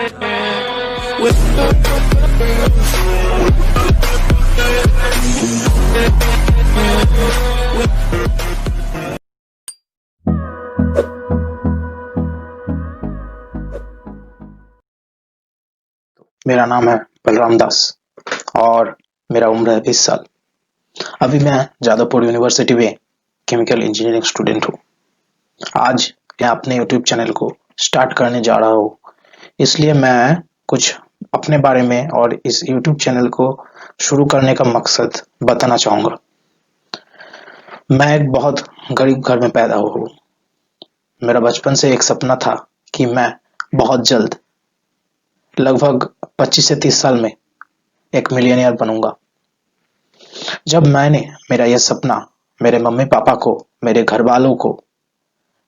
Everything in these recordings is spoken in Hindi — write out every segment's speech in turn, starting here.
मेरा नाम है बलराम दास और मेरा उम्र है 20 साल। अभी मैं जादवपुर यूनिवर्सिटी में केमिकल इंजीनियरिंग स्टूडेंट हूँ। आज मैं अपने यूट्यूब चैनल को स्टार्ट करने जा रहा हूँ, इसलिए मैं कुछ अपने बारे में और इस यूट्यूब चैनल को शुरू करने का मकसद बताना चाहूँगा। मैं एक बहुत गरीब घर में पैदा हुआ हूँ। मेरा बचपन से एक सपना था कि मैं बहुत जल्द लगभग 25 से 30 साल में एक मिलियनेयर बनूंगा। जब मैंने मेरा यह सपना मेरे मम्मी पापा को, मेरे घर वालों को,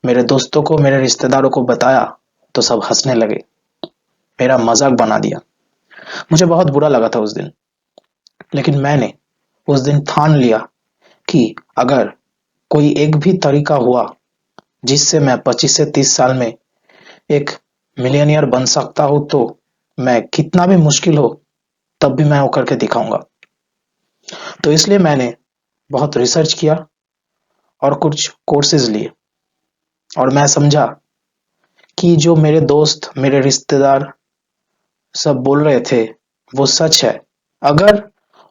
मेरे दोस्तों को, मेरे रिश्तेदारों को बताया तो सब हंसने लगे, मेरा मजाक बना दिया। मुझे बहुत बुरा लगा था उस दिन, लेकिन मैंने उस दिन ठान लिया कि अगर कोई एक भी तरीका हुआ जिससे मैं 25 से 30 साल में एक मिलियनेयर बन सकता हूं, तो मैं कितना भी मुश्किल हो तब भी मैं वो करके दिखाऊंगा। तो इसलिए मैंने बहुत रिसर्च किया और कुछ कोर्सेज लिए और मैं समझा कि जो मेरे दोस्त, मेरे रिश्तेदार सब बोल रहे थे वो सच है, अगर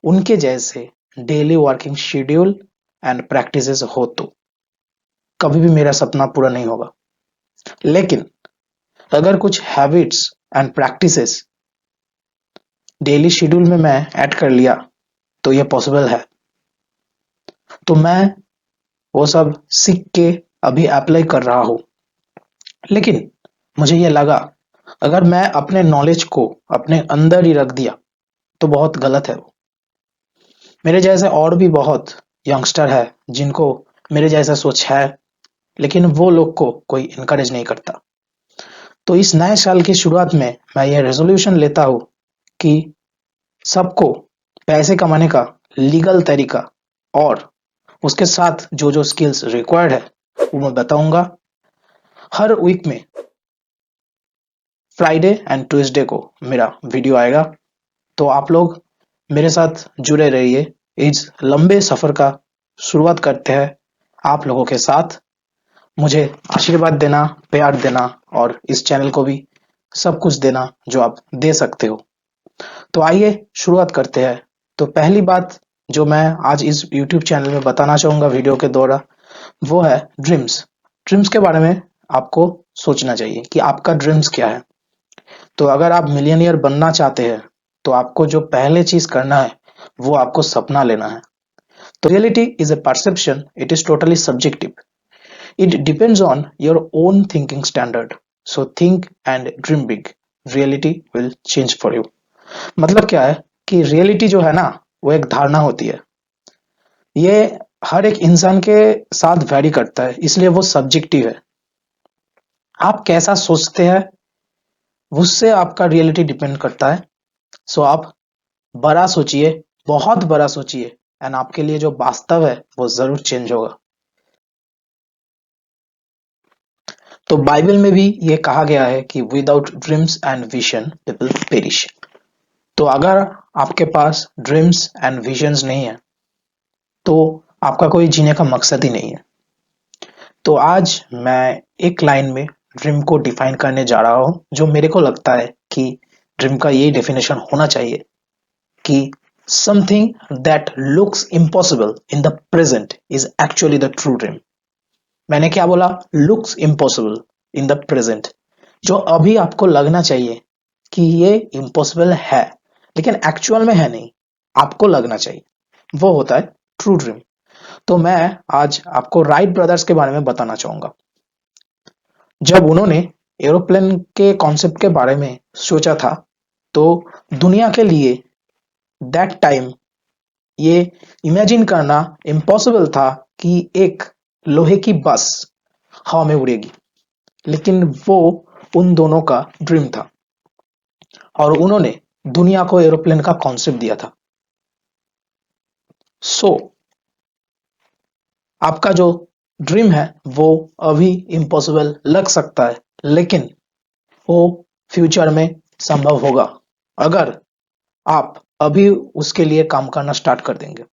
उनके जैसे daily working schedule and practices हो तो कभी भी मेरा सपना पूरा नहीं होगा। लेकिन अगर कुछ habits and practices daily schedule में मैं ऐड कर लिया तो ये पॉसिबल है। तो मैं वो सब सीख के अभी अप्लाई कर रहा हूँ। लेकिन मुझे ये लगा अगर मैं अपने नॉलेज को अपने अंदर ही रख दिया तो बहुत गलत है वो। मेरे जैसे और भी बहुत यंगस्टर है जिनको मेरे जैसा सोच है, लेकिन वो लोग को कोई इनकरेज नहीं करता। तो इस नए साल की शुरुआत में मैं ये रेजोल्यूशन लेता हूँ कि सबको पैसे कमाने का लीगल तरीका और उसके साथ जो जो स्किल्स रिक्वायर्ड है वो मैं बताऊंगा। हर वीक में फ्राइडे एंड ट्यूसडे को मेरा वीडियो आएगा, तो आप लोग मेरे साथ जुड़े रहिए। इस लंबे सफर का शुरुआत करते हैं आप लोगों के साथ। मुझे आशीर्वाद देना, प्यार देना और इस चैनल को भी सब कुछ देना जो आप दे सकते हो। तो आइए शुरुआत करते हैं। तो पहली बात जो मैं आज इस YouTube चैनल में बताना चाहूंगा वीडियो के द्वारा, वो है ड्रीम्स। ड्रीम्स के बारे में आपको सोचना चाहिए कि आपका ड्रीम्स क्या है। तो अगर आप मिलियनियर बनना चाहते हैं तो आपको जो पहले चीज करना है वो आपको सपना लेना है। तो reality is a perception, it is totally subjective, it depends on your own thinking standard. So think and dream big, reality will change for you. मतलब क्या है कि रियलिटी जो है ना, वो एक धारणा होती है। ये हर एक इंसान के साथ वैरी करता है, इसलिए वो सब्जेक्टिव है। आप कैसा सोचते हैं उससे आपका रियलिटी डिपेंड करता है। सो आप बड़ा सोचिए, बहुत बड़ा सोचिए, एंड आपके लिए जो वास्तव है वो जरूर चेंज होगा। तो बाइबल में भी ये कहा गया है कि without dreams and vision people perish. तो अगर आपके पास ड्रीम्स एंड विजन्स नहीं है तो आपका कोई जीने का मकसद ही नहीं है। तो आज मैं एक लाइन में ड्रीम को डिफाइन करने जा रहा हूं, जो मेरे को लगता है कि ड्रीम का यही डेफिनेशन होना चाहिए कि something that looks impossible in the present is actually the true dream. मैंने क्या बोला? Looks impossible in the present. जो अभी आपको लगना चाहिए कि ये इम्पॉसिबल है, लेकिन एक्चुअल में है नहीं, आपको लगना चाहिए, वो होता है ट्रू ड्रीम। तो मैं आज आपको राइट ब्रदर्स के बारे में बताना चाहूंगा। जब उन्होंने एरोप्लेन के कॉन्सेप्ट के बारे में सोचा था तो दुनिया के लिए दैट टाइम ये इमेजिन करना इम्पॉसिबल था कि एक लोहे की बस हवा में उड़ेगी, लेकिन वो उन दोनों का ड्रीम था और उन्होंने दुनिया को एरोप्लेन का कॉन्सेप्ट दिया था। सो आपका जो ड्रीम है वो अभी इम्पॉसिबल लग सकता है, लेकिन वो फ्यूचर में संभव होगा अगर आप अभी उसके लिए काम करना स्टार्ट कर देंगे।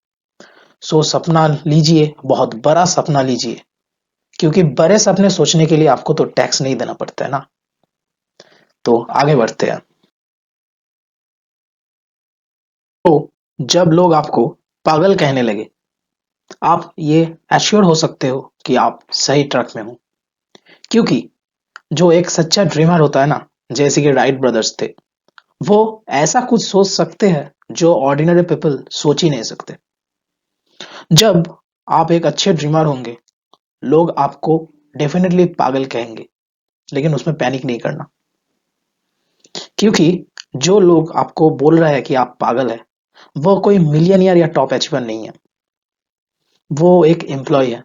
सो सपना लीजिए, बहुत बड़ा सपना लीजिए, क्योंकि बड़े सपने सोचने के लिए आपको तो टैक्स नहीं देना पड़ता है ना। तो आगे बढ़ते हैं। तो जब लोग आपको पागल कहने लगे, आप ये एश्योर हो सकते हो कि आप सही ट्रैक में हो, क्योंकि जो एक सच्चा ड्रीमर होता है ना, जैसे कि राइट ब्रदर्स थे, वो ऐसा कुछ सोच सकते हैं जो ऑर्डिनरी पीपल सोच ही नहीं सकते। जब आप एक अच्छे ड्रीमर होंगे, लोग आपको डेफिनेटली पागल कहेंगे, लेकिन उसमें पैनिक नहीं करना, क्योंकि जो लोग आपको बोल रहे हैं कि आप पागल है, वो कोई मिलियनियर या टॉप अचीवर नहीं है। वो एक एम्प्लॉय है,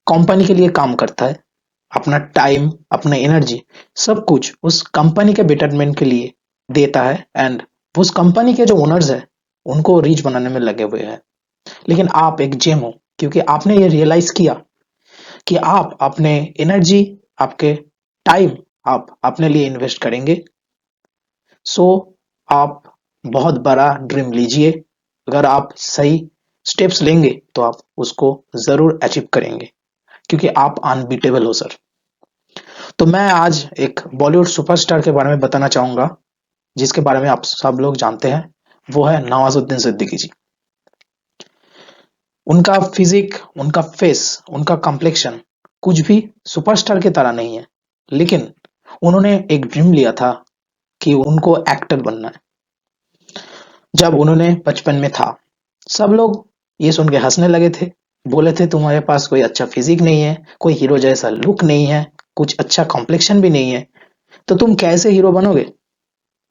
कंपनी के लिए काम करता है, अपना टाइम, अपना एनर्जी, सब कुछ उस कंपनी के बेटरमेंट के लिए देता है, एंड उस कंपनी के जो ओनर्स है, उनको रिच बनाने में लगे हुए हैं। लेकिन आप एक जेम हो, क्योंकि आपने ये रियलाइज किया कि आप अपने एनर्जी, आपके टाइम आप अपने लिए इन्वेस्ट करेंगे। सो आप बहुत बड़ा ड्रीम लीजिए। अगर आप सही स्टेप्स लेंगे तो आप उसको जरूर अचीव करेंगे, क्योंकि आप अनबीटेबल हो सर। तो मैं आज एक बॉलीवुड सुपरस्टार के बारे में बताना चाहूंगा, जिसके बारे में आप सब लोग जानते हैं। वो है नवाजुद्दीन सिद्दीकी जी। उनका फिजिक, उनका फेस, उनका कॉम्प्लेक्शन कुछ भी सुपरस्टार की तरह नहीं है, लेकिन उन्होंने एक ड्रीम लिया था कि उनको एक्टर बनना है। जब उन्होंने बचपन में था, सब लोग ये सुन के हंसने लगे थे। बोले थे तुम्हारे पास कोई अच्छा फिजिक नहीं है, कोई हीरो जैसा लुक नहीं है, कुछ अच्छा कॉम्प्लेक्शन भी नहीं है, तो तुम कैसे हीरो बनोगे।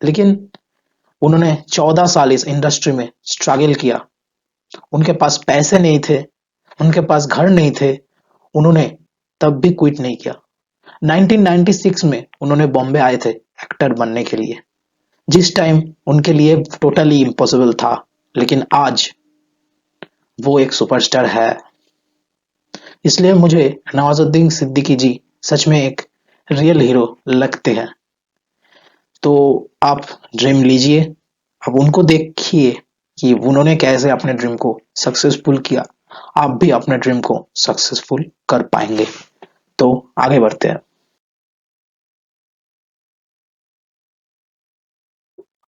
लेकिन उन्होंने 14 साल इस इंडस्ट्री में स्ट्रगल किया। उनके पास पैसे नहीं थे, उनके पास घर नहीं थे, उन्होंने तब भी क्विट नहीं किया। 1996 में उन्होंने बॉम्बे आए थे एक्टर बनने के लिए, जिस टाइम उनके लिए टोटली इम्पॉसिबल था, लेकिन आज वो एक सुपरस्टार है। इसलिए मुझे नवाजुद्दीन सिद्दीकी जी सच में एक रियल हीरो लगते हैं। तो आप ड्रीम लीजिए, अब उनको देखिए कि उन्होंने कैसे अपने ड्रीम को सक्सेसफुल किया। आप भी अपने ड्रीम को सक्सेसफुल कर पाएंगे। तो आगे बढ़ते हैं।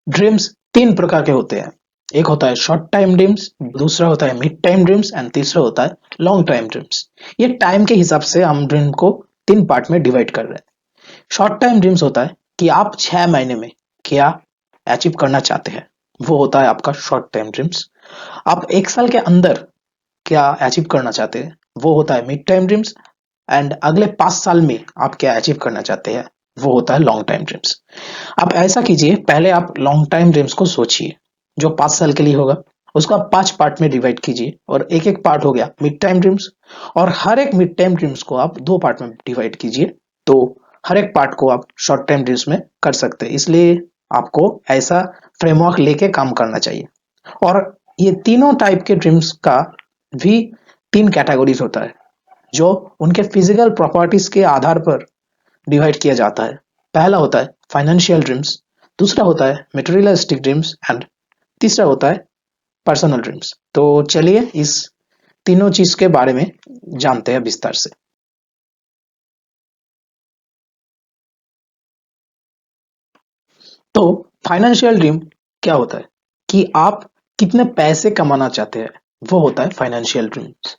ड्रीम्स तीन प्रकार के होते हैं। एक होता है शॉर्ट टाइम ड्रीम्स, दूसरा होता है मिड टाइम ड्रीम्स, एंड तीसरा होता है लॉन्ग टाइम ड्रीम्स। ये टाइम के हिसाब से हम ड्रीम को तीन पार्ट में डिवाइड कर रहे हैं। शॉर्ट टाइम ड्रीम्स होता है कि आप 6 महीने में क्या अचीव करना चाहते हैं, वो होता है आपका शॉर्ट टाइम ड्रीम्स। आप 1 साल के अंदर क्या अचीव करना चाहते हैं, वो होता है मिड टाइम ड्रीम्स। एंड अगले 5 साल में आप क्या अचीव करना चाहते हैं, वो होता है लॉन्ग टाइम ड्रीम्स। आप ऐसा कीजिए, पहले आप लॉन्ग टाइम ड्रीम्स को सोचिए, जो 5 साल के लिए होगा। उसको आप 5 पार्ट में डिवाइड कीजिए, और एक एक पार्ट हो गया मिड टाइम ड्रीम्स। और हर एक मिड टाइम ड्रीम्स को आप 2 पार्ट में डिवाइड कीजिए, तो हर एक पार्ट को आप शॉर्ट टाइम ड्रीम्स में कर सकते हैं। इसलिए आपको ऐसा फ्रेमवर्क लेके काम करना चाहिए। और ये तीनों टाइप के ड्रीम्स का भी 3 कैटेगरीज होता है, जो उनके फिजिकल प्रॉपर्टीज के आधार पर डिवाइड किया जाता है। पहला होता है फाइनेंशियल ड्रीम्स, दूसरा होता है मटेरियलिस्टिक ड्रीम्स, एंड तीसरा होता है पर्सनल ड्रीम्स। तो चलिए इस तीनों चीज के बारे में जानते हैं विस्तार से। तो फाइनेंशियल ड्रीम क्या होता है कि आप कितने पैसे कमाना चाहते हैं, वो होता है फाइनेंशियल ड्रीम्स।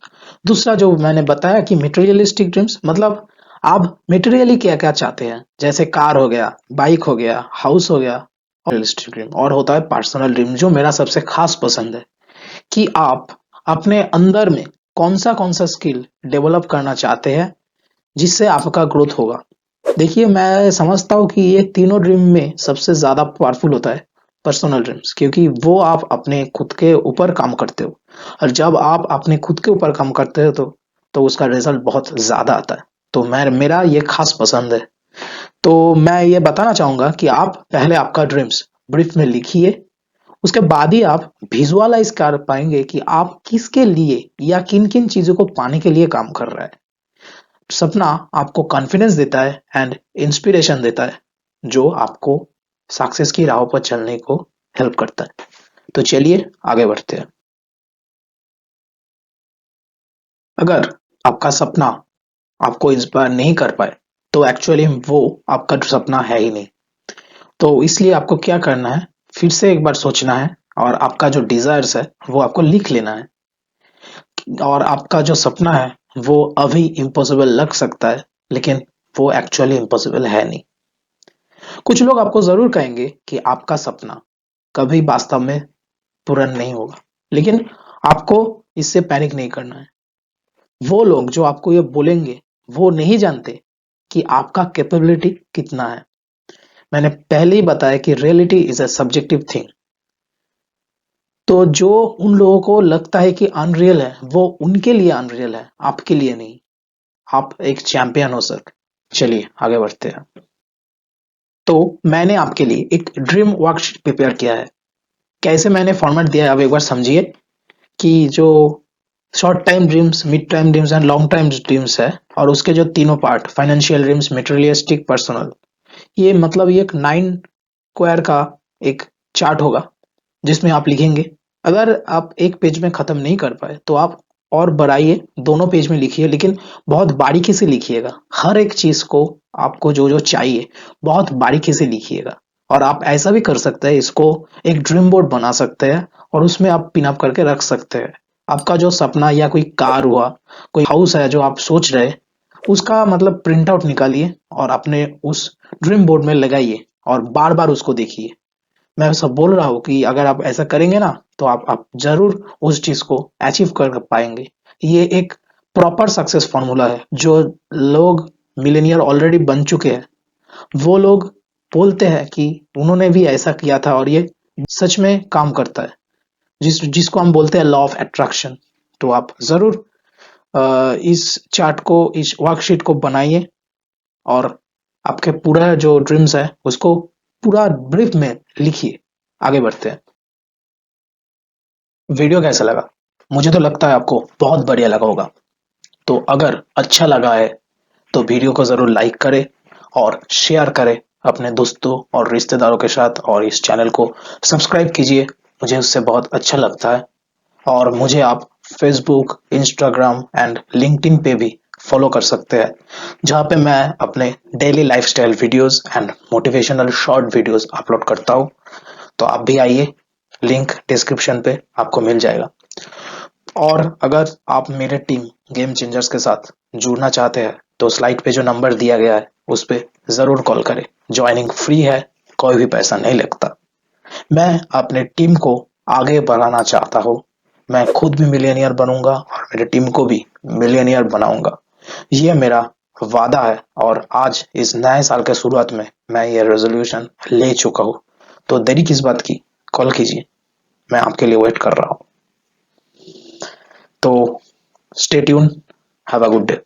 दूसरा जो मैंने बताया कि मटेरियलिस्टिक ड्रीम्स, मतलब आप मटेरियली क्या क्या चाहते हैं, जैसे कार हो गया, बाइक हो गया, हाउस हो गया। और रियलिस्टिक ड्रीम और होता है पर्सनल ड्रीम, जो मेरा सबसे खास पसंद है, कि आप अपने अंदर में कौन सा स्किल डेवलप करना चाहते हैं, जिससे आपका ग्रोथ होगा। देखिए, मैं समझता हूँ कि ये तीनों ड्रीम में सबसे ज़्यादा पावरफुल होता है पर्सनल ड्रीम्स, क्योंकि वो आप अपने खुद के ऊपर काम करते हो। और जब आप अपने खुद के ऊपर काम करते हो तो उसका रिजल्ट बहुत ज़्यादा आता है। तो मैं मेरा ये खास पसंद है। तो मैं ये बताना चाहूंगा कि आप पहले आपका ड्रीम्स ब्रीफ में लिखिए। उसके बाद ही आप विजुअलाइज कर पाएंगे कि आप किसके लिए या किन किन चीजों को पाने के लिए काम कर रहा है। सपना आपको कॉन्फिडेंस देता है एंड इंस्पिरेशन देता है, जो आपको सक्सेस की राह पर चलने को हेल्प करता है। तो चलिए आगे बढ़ते हैं। अगर आपका सपना आपको इंस्पायर नहीं कर पाए तो एक्चुअली वो आपका सपना है ही नहीं। तो इसलिए आपको क्या करना है, फिर से एक बार सोचना है और आपका जो डिजायर्स है वो आपको लिख लेना है। और आपका जो सपना है वो अभी इम्पॉसिबल लग सकता है, लेकिन वो एक्चुअली इम्पॉसिबल है नहीं। कुछ लोग आपको जरूर कहेंगे कि आपका सपना कभी वास्तव में पूर्ण नहीं होगा, लेकिन आपको इससे पैनिक नहीं करना है। वो लोग जो आपको ये बोलेंगे वो नहीं जानते कि आपका कैपेबिलिटी कितना है। मैंने पहले ही बताया कि reality is a subjective thing. तो जो उन लोगों को लगता है कि अनरियल है वो उनके लिए अनरियल है, आपके लिए नहीं। आप एक चैंपियन हो सर। चलिए आगे बढ़ते हैं। तो मैंने आपके लिए एक ड्रीम वर्कशीट प्रिपेयर किया है। कैसे मैंने फॉर्मेट दिया है आप एक बार समझिए कि जो short time dreams, mid time dreams and long time dreams है, और उसके जो तीनों part financial dreams, materialistic, personal, ये मतलब ये एक 9 स्क्वायर का एक चार्ट होगा जिसमें आप लिखेंगे। अगर आप एक पेज में खत्म नहीं कर पाए तो आप और बढ़ाइए, दोनों पेज में लिखिए, लेकिन बहुत बारीकी से लिखिएगा। हर एक चीज को आपको जो जो चाहिए बहुत बारीकी से लिखिएगा। और आप ऐसा भी कर सकते हैं, इसको एक ड्रीम बोर्ड बना सकते हैं और उसमें आप पिन अप करके रख सकते हैं। आपका जो सपना या कोई कार हुआ, कोई हाउस है जो आप सोच रहे, उसका मतलब प्रिंट आउट निकालिए और अपने उस ड्रीम बोर्ड में लगाइए और बार बार उसको देखिए। मैं सब बोल रहा हूँ कि अगर आप ऐसा करेंगे ना तो आप जरूर उस चीज को अचीव कर पाएंगे। ये एक प्रॉपर सक्सेस फॉर्मूला है। जो लोग मिलेनियर ऑलरेडी बन चुके हैं वो लोग बोलते हैं कि उन्होंने भी ऐसा किया था और ये सच में काम करता है, जिसको हम बोलते हैं लॉ ऑफ अट्रैक्शन। तो आप जरूर इस चार्ट को, इस वर्कशीट को बनाइए और आपके पूरा जो ड्रीम्स है उसको पूरा ब्रीफ में लिखिए। आगे बढ़ते हैं। वीडियो कैसा लगा? मुझे तो लगता है आपको बहुत बढ़िया लगा होगा। तो अगर अच्छा लगा है तो वीडियो को जरूर लाइक करें और शेयर करें अपने दोस्तों और रिश्तेदारों के साथ, और इस चैनल को सब्सक्राइब कीजिए, मुझे उससे बहुत अच्छा लगता है। और मुझे आप फेसबुक, इंस्टाग्राम एंड लिंक्डइन पे भी फॉलो कर सकते हैं, जहाँ पे मैं अपने daily lifestyle videos and motivational short videos upload करता हूँ। तो आप भी आइए, लिंक डिस्क्रिप्शन पे आपको मिल जाएगा। और अगर आप मेरे टीम गेम चेंजर्स के साथ जुड़ना चाहते हैं तो स्लाइड पे जो नंबर दिया गया है उस पे जरूर कॉल करें। ज्वाइनिंग फ्री है, कोई भी पैसा नहीं लगता। मैं अपने टीम को आगे बढ़ाना चाहता हूँ। मैं खुद भी मिलियनियर बनूंगा और मेरे टीम को भी मिलियनियर बनाऊंगा। ये मेरा वादा है और आज इस नए साल के शुरुआत में मैं ये रेजोल्यूशन ले चुका हूँ। तो देरी किस बात की, कॉल कीजिए, मैं आपके लिए वेट कर रहा हूँ। तो stay tune, have a good day.